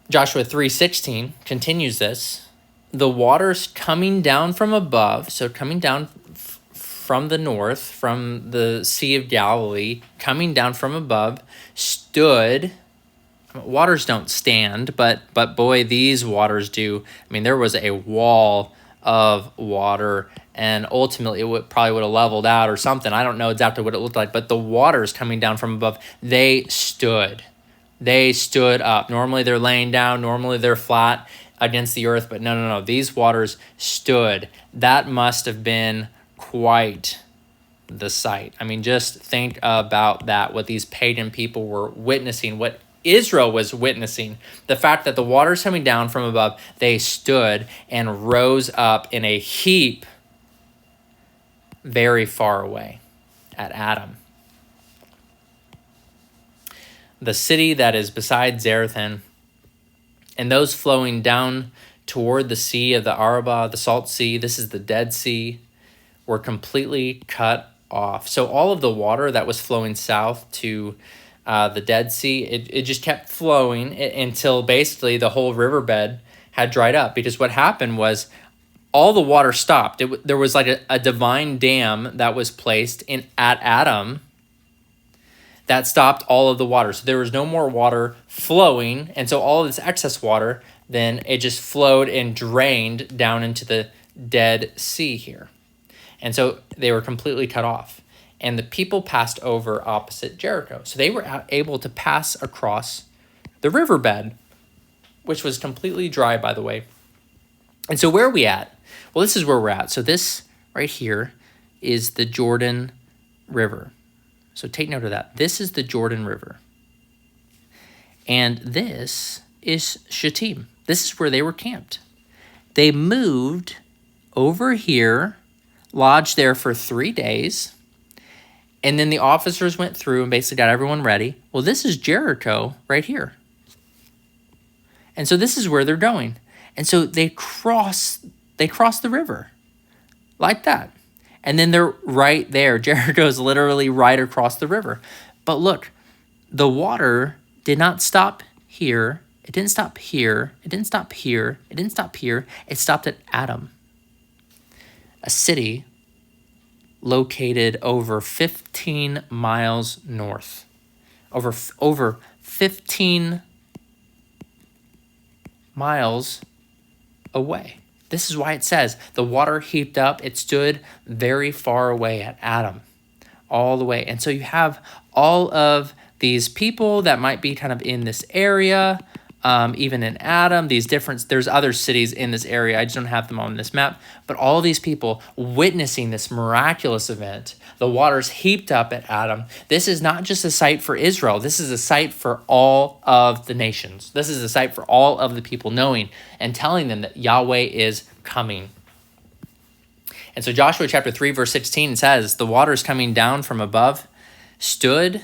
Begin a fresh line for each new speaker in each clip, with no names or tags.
Joshua 3:16 continues this. The waters coming down from above, so coming down from the north, from the Sea of Galilee, coming down from above, stood. Waters don't stand, but boy, these waters do. I mean, there was a wall of water, and ultimately it probably would have leveled out or something. I don't know exactly what it looked like, but the waters coming down from above, they stood. They stood up. Normally they're laying down. Normally they're flat against the earth, but no. These waters stood. That must have been quite the sight. I mean, just think about that, what these pagan people were witnessing, what Israel was witnessing. The fact that the waters coming down from above, they stood and rose up in a heap very far away at Adam. The city that is beside Zarethan, and those flowing down toward the sea of the Arabah, the Salt Sea, this is the Dead Sea, were completely cut off. So all of the water that was flowing south to the Dead Sea, it just kept flowing until basically the whole riverbed had dried up. Because what happened was all the water stopped. There was like a divine dam that was placed at Adam that stopped all of the water. So there was no more water flowing, and so all of this excess water, then it just flowed and drained down into the Dead Sea here. And so they were completely cut off. And the people passed over opposite Jericho. So they were able to pass across the riverbed, which was completely dry, by the way. And so where are we at? Well, this is where we're at. So this right here is the Jordan River. So take note of that. This is the Jordan River. And this is Shittim. This is where they were camped. They moved over here, lodged there for 3 days, and then the officers went through and basically got everyone ready. Well, this is Jericho right here. And so this is where they're going. And so they cross the river like that. And then they're right there. Jericho's literally right across the river. But look, the water did not stop here. It didn't stop here. It didn't stop here. It didn't stop here. It stopped at Adam, a city located over 15 miles north. Over 15 miles away. This is why it says the water heaped up. It stood very far away at Adam, all the way. And so you have all of these people that might be kind of in this area, even in Adam, there's other cities in this area. I just don't have them on this map. But all of these people witnessing this miraculous event, the waters heaped up at Adam. This is not just a sight for Israel. This is a sight for all of the nations. This is a sight for all of the people knowing and telling them that Yahweh is coming. And so Joshua chapter 3, verse 16 says, the waters coming down from above stood,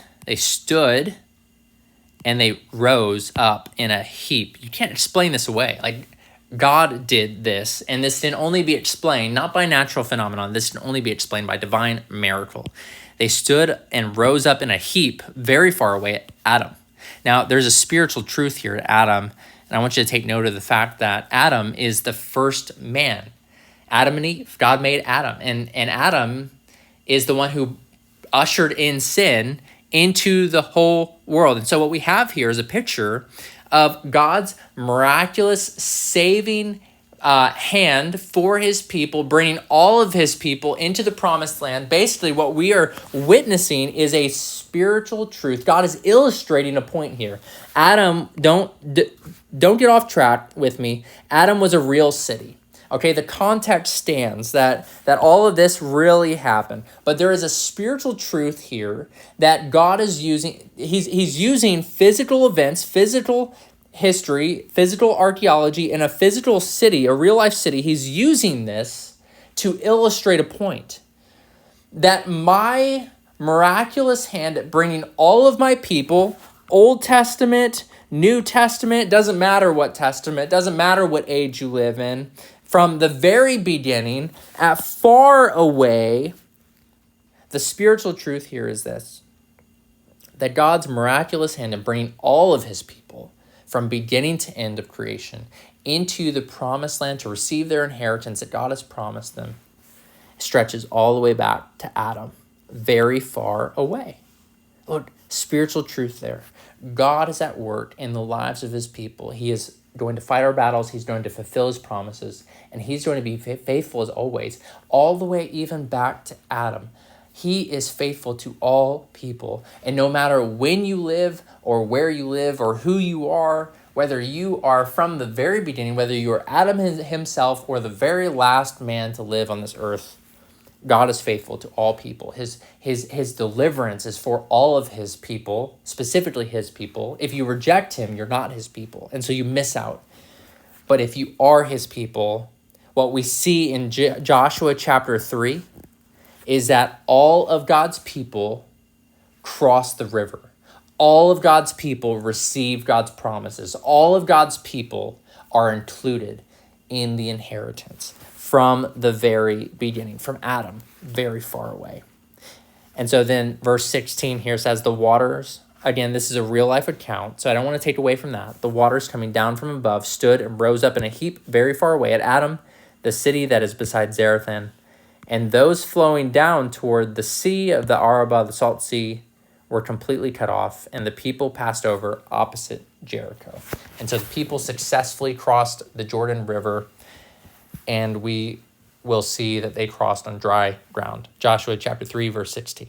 and they rose up in a heap. You can't explain this away. Like, God did this, and this can only be explained, not by natural phenomenon. This can only be explained by divine miracle. They stood and rose up in a heap very far away at Adam. Now, there's a spiritual truth here at Adam, and I want you to take note of the fact that Adam is the first man. Adam and Eve, God made Adam, and Adam is the one who ushered in sin into the whole world. And so what we have here is a picture of God's miraculous saving hand for his people, bringing all of his people into the promised land. Basically, what we are witnessing is a spiritual truth. God is illustrating a point here. Adam, don't get off track with me. Adam was a real city. Okay, the context stands that all of this really happened. But there is a spiritual truth here that God is using. He's using physical events, physical history, physical archaeology in a physical city, a real-life city. He's using this to illustrate a point. That my miraculous hand at bringing all of my people, Old Testament, New Testament, doesn't matter what testament, doesn't matter what age you live in, from the very beginning, at far away, the spiritual truth here is this, that God's miraculous hand in bringing all of his people from beginning to end of creation into the promised land to receive their inheritance that God has promised them stretches all the way back to Adam, very far away. Look, spiritual truth there. God is at work in the lives of his people. He is going to fight our battles. He's going to fulfill his promises, and he's going to be faithful as always, all the way even back to Adam. He is faithful to all people. And no matter when you live or where you live or who you are, whether you are from the very beginning, whether you are Adam himself or the very last man to live on this earth, God is faithful to all people. His deliverance is for all of his people, specifically his people. If you reject him, you're not his people, and so you miss out. But if you are his people, what we see in Joshua chapter 3 is that all of God's people cross the river. All of God's people receive God's promises. All of God's people are included in the inheritance from the very beginning, from Adam, very far away. And so then verse 16 here says the waters, again, this is a real life account, so I don't want to take away from that. The waters coming down from above stood and rose up in a heap very far away at Adam, the city that is beside Zarethan. And those flowing down toward the sea of the Arabah, the salt sea, were completely cut off, and the people passed over opposite Jericho. And so the people successfully crossed the Jordan River, and we will see that they crossed on dry ground. Joshua chapter 3, verse 16.